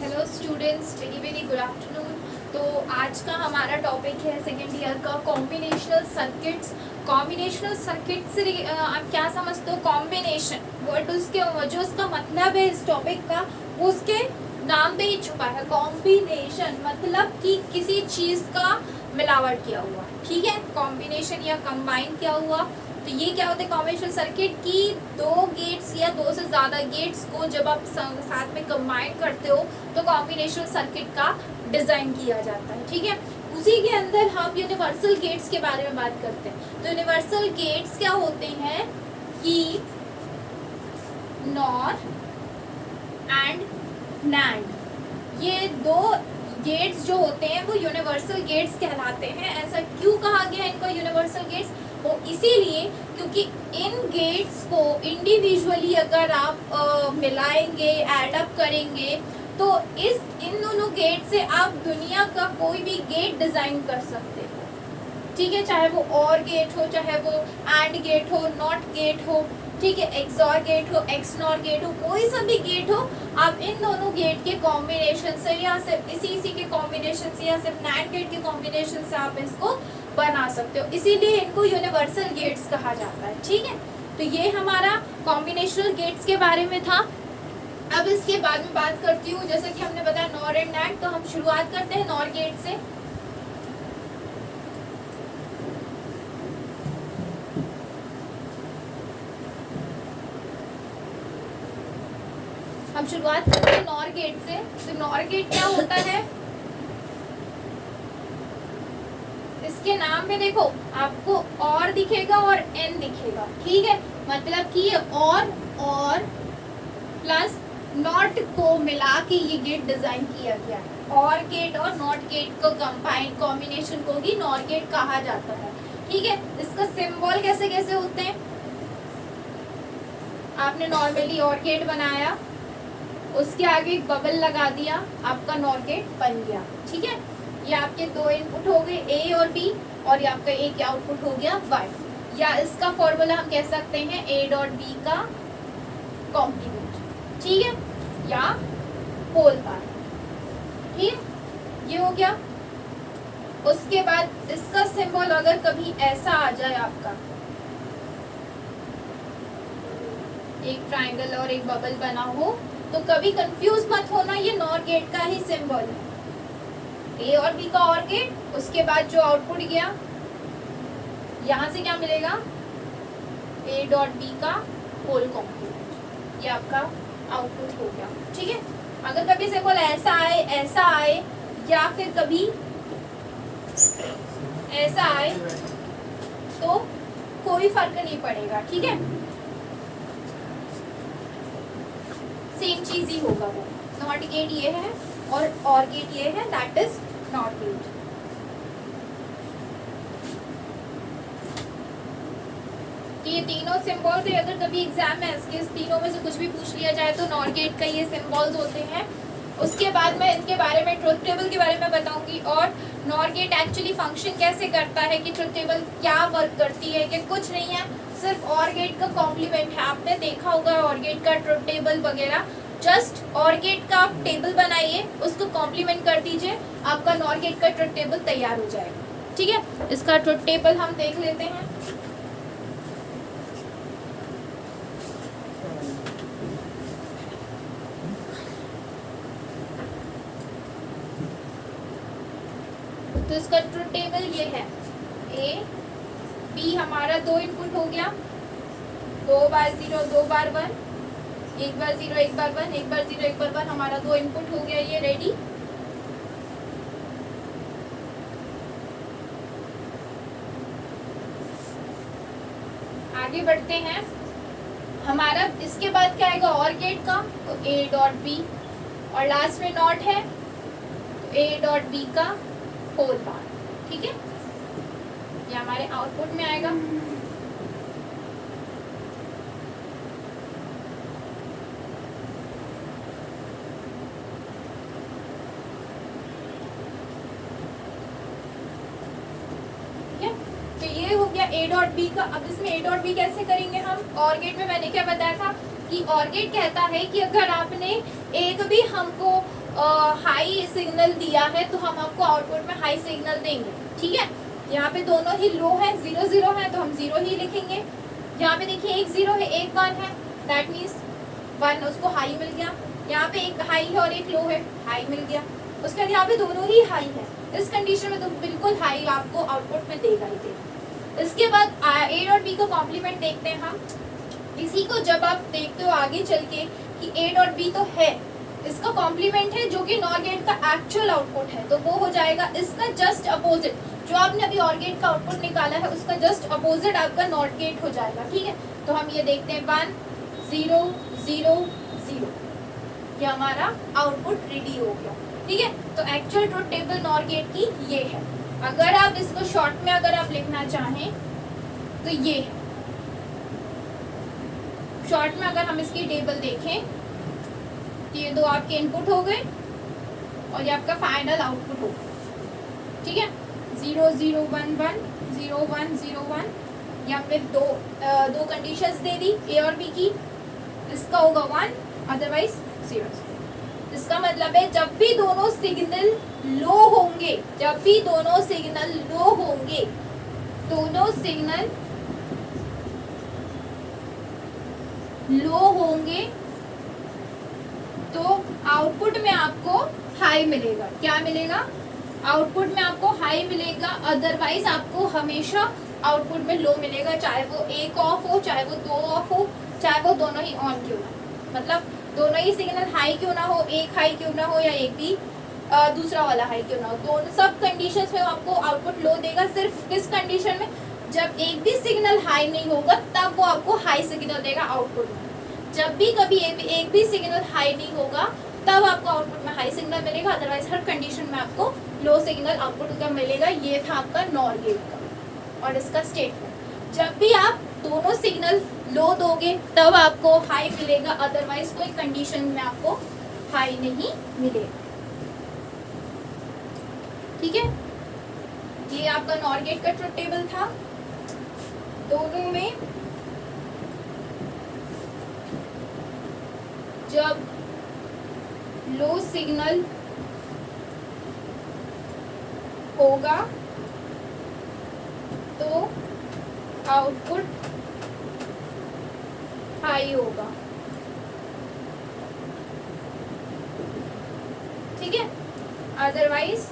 Hello students, very very good afternoon. तो आज का हमारा टॉपिक है सेकेंड ईयर का कॉम्बिनेशनल सर्किट्स। कॉम्बिनेशनल सर्किट से आप क्या समझते हो? कॉम्बिनेशन वर्ड उसके जो उसका मतलब है इस टॉपिक का वो उसके नाम पे ही छुपा है। कॉम्बिनेशन मतलब कि किसी चीज़ का मिलावट किया हुआ, ठीक है। कॉम्बिनेशन या कंबाइन किया हुआ। तो ये क्या होता है कॉम्बिनेशन सर्किट की दो गेट्स या दो से ज़्यादा गेट्स को जब आप साथ में कंबाइन करते हो तो कॉम्बिनेशन सर्किट का डिज़ाइन किया जाता है, ठीक है। उसी के अंदर हम यूनिवर्सल गेट्स के बारे में बात करते हैं। तो यूनिवर्सल गेट्स क्या होते हैं कि नॉर एंड नैंड, ये दो गेट्स जो होते हैं वो यूनिवर्सल गेट्स कहलाते हैं। ऐसा क्यों कहा गया इनको यूनिवर्सल गेट्स? वो इसीलिए क्योंकि इन गेट्स को इंडिविजुअली अगर आप मिलाएंगे, ऐड अप करेंगे तो इन दोनों गेट से आप दुनिया का कोई भी गेट डिज़ाइन कर सकते हो, ठीक है। चाहे वो और गेट हो, चाहे वो एंड गेट हो, नॉट गेट हो, ठीक है, एक्सऑर गेट हो, एक्स नॉर गेट हो, कोई सा भी गेट हो, आप इन दोनों गेट के कॉम्बिनेशन से या सिर्फ इसी के कॉम्बिनेशन से या सिर्फ नैंड गेट के कॉम्बिनेशन से आप इसको बना सकते हो। इसीलिए इनको यूनिवर्सल गेट्स कहा जाता है, ठीक है। तो ये हमारा कॉम्बिनेशनल गेट्स के बारे में था। अब इसके बाद में बात करती हूँ, जैसे कि हमने बताया नॉर एंड नैंड, तो हम शुरुआत करते हैं नॉर गेट से। हम शुरुआत करते हैं नॉर गेट से। तो नॉर गेट क्या होता है? इसके नाम में देखो आपको और दिखेगा और एन दिखेगा, ठीक है। मतलब कि ये और प्लस नॉट को मिला के ये गेट डिजाइन किया गया है। और गेट और नॉट गेट को कंबाइन कॉम्बिनेशन को ही नॉर गेट कहा जाता है, ठीक है। इसका सिंबल कैसे कैसे होते हैं? आपने नॉर्मली और गेट बनाया, उसके आगे एक बबल लगा दिया, आपका नॉर गेट बन गया, ठीक है। ये आपके दो इनपुट हो गए ए और बी, और ये आपका एक आउटपुट हो गया वाई। या इसका फॉर्मूला हम कह सकते हैं ए डॉट बी का कॉम्प्लीमेंट, ठीक है, या होल पार्ट, ठीक है। ये हो गया। उसके बाद इसका सिंबल अगर कभी ऐसा आ जाए आपका, एक ट्रायंगल और एक बबल बना हो, तो कभी कंफ्यूज मत होना, ये नॉर गेट का ही सिंबल है। ए और बी का और गेट, उसके बाद जो आउटपुट गया यहाँ से क्या मिलेगा? ए डॉट बी का होल कॉम्प्लीमेंट, ये आपका आउटपुट हो गया, ठीक है। अगर कभी सिंबल ऐसा आए या फिर कभी ऐसा आए तो कोई फर्क नहीं पड़ेगा, ठीक है, सेम चीज ही होगा। वो नॉट गेट ये है और गेट ये है, दैट इज नॉट गेट। तो ये तीनों सिंबल थे। अगर कभी एग्जाम में इस तीनों में से कुछ भी पूछ लिया जाए तो नॉट गेट का ये सिंबल्स होते हैं। उसके बाद मैं इनके बारे में ट्रुथ टेबल के बारे में बताऊंगी, और नॉर गेट एक्चुअली फंक्शन कैसे करता है, कि ट्रुथ टेबल क्या वर्क करती है, कि कुछ नहीं है, सिर्फ और गेट का कॉम्प्लीमेंट है। आपने देखा होगा और गेट का ट्रुथ टेबल वगैरह। जस्ट और गेट का आप टेबल बनाइए, उसको कॉम्प्लीमेंट कर दीजिए, आपका नॉर गेट का ट्रुथ टेबल तैयार हो जाएगा, ठीक है। इसका ट्रुथ टेबल हम देख लेते हैं। तो इसका ट्रुथ टेबल ये है, ए बी हमारा दो इनपुट हो गया, 2 बार 0 2 बार 1, 1 बार 0 1 बार 1, 1 बार 0 1 बार 1, हमारा दो इनपुट हो गया, ये रेडी। आगे बढ़ते हैं। हमारा इसके बाद क्या आएगा? और गेट का, तो ए डॉट बी, और लास्ट में नॉट है तो ए डॉट बी का होल पार्ट, ठीक है। ये हमारे आउटपुट में आएगा। तो ये हो गया ए डॉट बी का। अब इसमें ए डॉट बी कैसे करेंगे हम? और गेट में मैंने क्या बताया था कि और गेट कहता है कि अगर आपने एक भी हमको हाई सिग्नल दिया है तो हम आपको आउटपुट में हाई सिग्नल देंगे। ठीक है, यहाँ पे दोनों ही लो है, 0 0 है तो हम 0 ही लिखेंगे। यहाँ पे देखिए एक 0 है एक 1 है, दैट मीन्स 1 उसको हाई मिल गया। यहाँ पे एक हाई है और एक लो है, हाई मिल गया। उसके बाद यहाँ पे दोनों ही हाई है, इस कंडीशन में तो बिल्कुल हाई आपको आउटपुट में देगा ही देगा। इसके बाद ए डॉट बी का कॉम्प्लीमेंट देखते हैं हम। इसी को जब आप देखते हो आगे चल के कि ए डॉट बी तो है, इसका कॉम्प्लीमेंट है जो कि नॉर गेट का एक्चुअल आउटपुट है, तो वो हो जाएगा इसका जस्ट अपोजिट। जो आपने अभी और गेट का आउटपुट निकाला है उसका जस्ट अपोजिट आपका नॉट गेट हो जाएगा। ठीक है, तो हम ये देखते हैं 1 0 0 0, ये हमारा आउटपुट रेडी हो गया। ठीक है, तो actual truth table NOR gate की ये है। अगर आप इसको शॉर्ट में अगर आप लिखना चाहें तो ये है। शॉर्ट में अगर हम इसकी टेबल देखें तो ये दो आपके इनपुट हो गए और ये आपका फाइनल आउटपुट होगा। ठीक है, 0 0 1 1 0 1 0 1, ये हमने दो कंडीशंस दे दी ए और बी की। इसका होगा 1 अदरवाइज 0। इसका मतलब है जब भी दोनों सिग्नल लो होंगे, जब भी दोनों सिग्नल लो होंगे, दोनों सिग्नल लो होंगे तो आउटपुट में आपको हाई मिलेगा। क्या मिलेगा? आउटपुट में आपको हाई मिलेगा, अदरवाइज आपको हमेशा आउटपुट में लो मिलेगा, चाहे वो एक ऑफ हो, चाहे वो दो ऑफ हो, चाहे वो दोनों ही ऑन क्यों ना। मतलब दोनों ही सिग्नल हाई क्यों ना हो, एक हाई क्यों ना हो या एक भी दूसरा वाला हाई क्यों ना हो, दोनों सब कंडीशंस में आपको आउटपुट लो देगा। सिर्फ किस कंडीशन में? जब एक भी सिग्नल हाई नहीं होगा तब वो आपको हाई सिग्नल देगा आउटपुट में। जब भी कभी एक भी सिग्नल हाई नहीं होगा तब आपको आउटपुट में हाई सिग्नल मिलेगा, अदरवाइज हर कंडीशन में आपको लो सिग्नल आउटपुट का मिलेगा। ये था आपका नॉर गेट का और इसका स्टेटमेंट। जब भी आप दोनों सिग्नल लो दोगे तब आपको हाई मिलेगा, अदरवाइज कोई कंडीशन में आपको हाई नहीं मिलेगा। ठीक है, ये आपका नॉर गेट का ट्रुथ टेबल था। दोनों में जब लो सिग्नल होगा तो आउटपुट हाई होगा। ठीक है, otherwise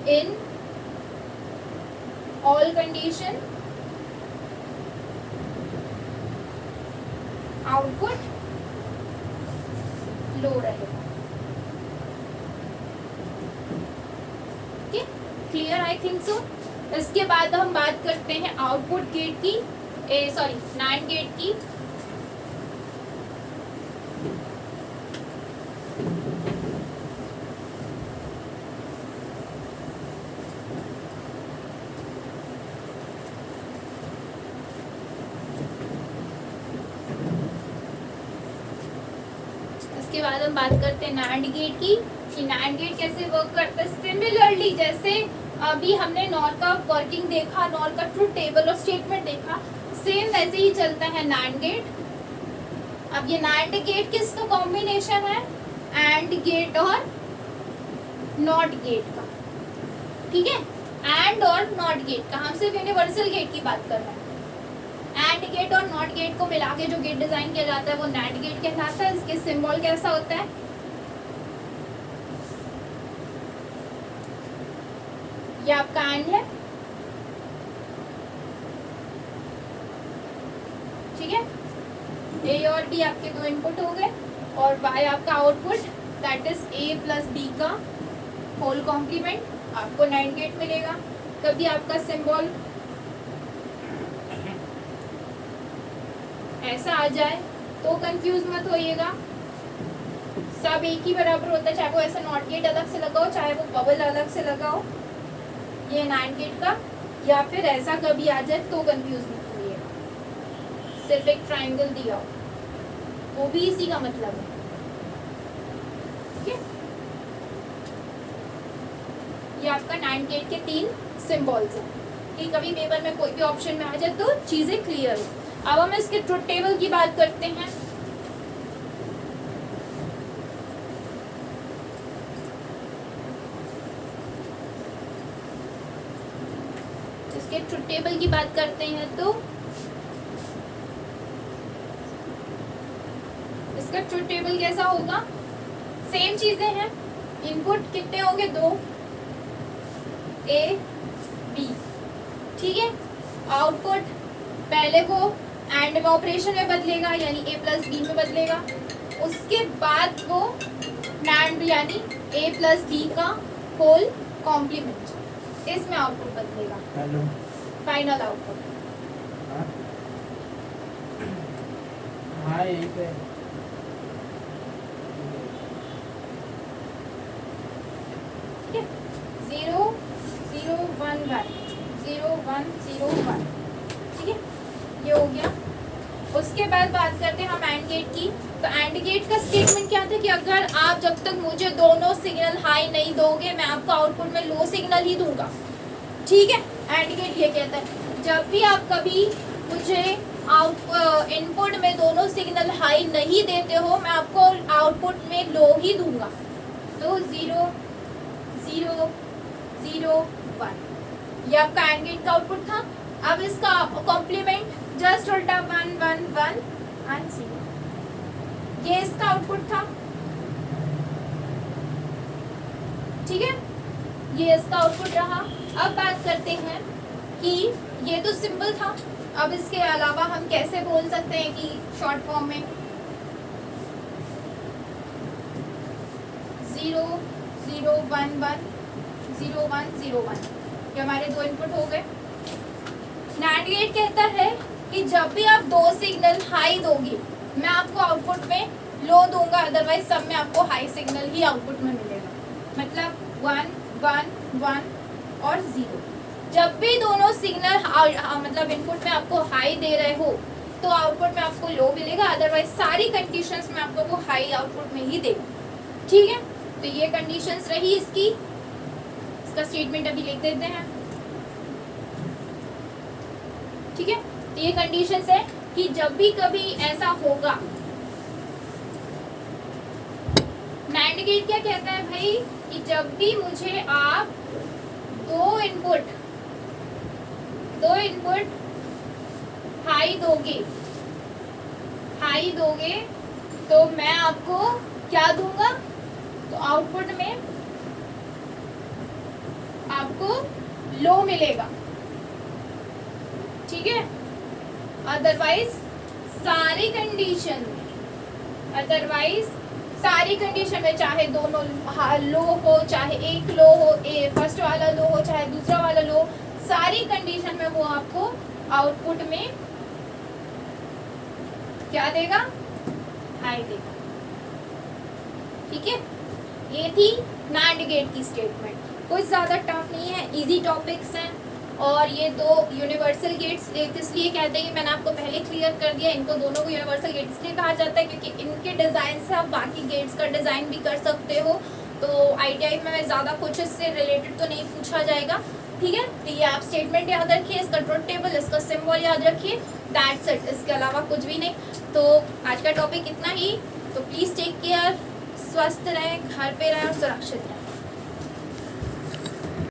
in all condition output low रहेगा। क्लियर? I think so. इसके बाद हम बात करते हैं आउटपुट गेट की, नैंड गेट की। इसके बाद हम बात करते हैं नैंड गेट की कि नैंड गेट कैसे वर्क करता है। सिमिलरली जैसे अभी हमने नॉर का वर्किंग देखा, नॉर का ट्रुथ टेबल और स्टेटमेंट देखा, सेम वैसे ही चलता है नैंड गेट। अब ये नैंड गेट किसका कॉम्बिनेशन है? एंड गेट और नॉट गेट का। ठीक है, एंड और नॉट गेट का, हम सिर्फ यूनिवर्सल गेट की बात कर रहे हैं। एंड गेट और नॉट गेट को मिला के जो गेट डिजाइन किया जाता है वो नैंड गेट कहलाता है। इसके सिंबल कैसा होता है? ये आपका एंड है। ठीक है, ए और बी आपके दो इनपुट हो गए और वाई आपका output, that is A plus B का होल कॉम्प्लीमेंट। आपको नैंड गेट मिलेगा। कभी आपका सिंबल ऐसा आ जाए तो कंफ्यूज मत होइएगा, सब एक ही बराबर होता है, चाहे वो ऐसा नॉट गेट अलग से लगाओ, चाहे वो बबल अलग से लगाओ, ये नैंड गेट का। या फिर ऐसा कभी आ जाए तो कंफ्यूज मत होइएगा, सिर्फ एक ट्रायंगल दिया हो वो भी इसी का मतलब है। ठीक है, ये आपका NAND गेट के 3 सिंबल्स हैं कि कभी पेपर में कोई भी ऑप्शन में आ जाए तो चीजें क्लियर हो। अब हम इसके ट्रुथ टेबल की बात करते हैं। इसके ट्रुथ टेबल की बात करते हैं तो इसका ट्रुथ टेबल कैसा होगा? सेम चीजें हैं, इनपुट कितने होंगे? 2 A B, ठीक है। आउटपुट पहले को एंड में ऑपरेशन में बदलेगा यानी A प्लस B में बदलेगा, उसके बाद वो NAND यानी A प्लस B का होल कॉम्प्लीमेंट, इसमें आउटपुट बदलेगा, फाइनल आउटपुट। हाँ यही पे 0 0 1 1 0 1 0 1, ठीक है, ये हो गया। उसके बाद बात करते हैं हम एंड गेट की। तो एंड गेट का स्टेटमेंट क्या था कि अगर आप जब तक मुझे दोनों सिग्नल हाई नहीं दोगे मैं आपको आउटपुट में लो सिग्नल ही दूंगा, ठीक है। एंड गेट ये कहता है जब भी आप कभी मुझे इनपुट में दोनों सिग्नल हाई नहीं देते हो मैं आपको आउटपुट में लो ही दूंगा। तो 0 0 0 1 ये आपका एंड गेट का आउटपुट था। अब इसका कॉम्प्लीमेंट जस्ट उल्टा 1 1 1 एंड 0, ये इसका आउटपुट था, ठीक है, ये इसका आउटपुट रहा। अब बात करते हैं कि ये तो सिंपल था, अब इसके अलावा हम कैसे बोल सकते हैं कि शॉर्ट फॉर्म में 0 0 1 1 0 1 0 1, ये हमारे दो इनपुट हो गए। NAND गेट कहता है कि जब भी आप दो सिग्नल हाई दोगे मैं आपको आउटपुट में लो दूंगा, अदरवाइज सब में आपको हाई सिग्नल ही आउटपुट में मिलेगा। मतलब 1 1 1 और 0, जब भी दोनों सिग्नल मतलब इनपुट में आपको हाई दे रहे हो तो आउटपुट में आपको लो मिलेगा, अदरवाइज सारी कंडीशंस में आपको वो हाई आउटपुट में ही देगा, ठीक है। तो ये कंडीशंस रही इसकी, इसका स्टेटमेंट अभी लिख देते हैं, ठीक है। तो ये कंडीशंस है कि जब भी कभी ऐसा होगा, NAND गेट क्या कहता है भाई कि जब भी मुझे आप दो इनपुट हाई दोगे तो मैं आपको क्या दूंगा? तो आउटपुट में आपको लो मिलेगा, ठीक है। अदरवाइज सारी कंडीशन में चाहे दोनों लो हो, चाहे एक लो हो, फर्स्ट वाला लो हो, चाहे दूसरा वाला लो, सारी कंडीशन में वो आपको आउटपुट में क्या देगा? हाई देगा, ठीक है। ये थी NAND गेट की स्टेटमेंट, कुछ ज़्यादा टफ नहीं है, इजी टॉपिक्स हैं। और ये दो यूनिवर्सल गेट्स इसलिए कहते हैं कि मैंने आपको पहले क्लियर कर दिया, इनको दोनों को यूनिवर्सल गेट इसलिए कहा जाता है क्योंकि इनके डिज़ाइन से आप बाकी गेट्स का डिज़ाइन भी कर सकते हो। तो ITI में ज़्यादा कुछ इससे रिलेटेड तो नहीं पूछा जाएगा, ठीक है। तो ये आप स्टेटमेंट याद रखिए, इसका ट्रुथ टेबल, इसका सिंबल याद रखिए, दैट्स इट, इसके अलावा कुछ भी नहीं। तो आज का टॉपिक इतना ही। तो प्लीज़ टेक केयर, स्वस्थ रहें, घर पे रहें और सुरक्षित रहें।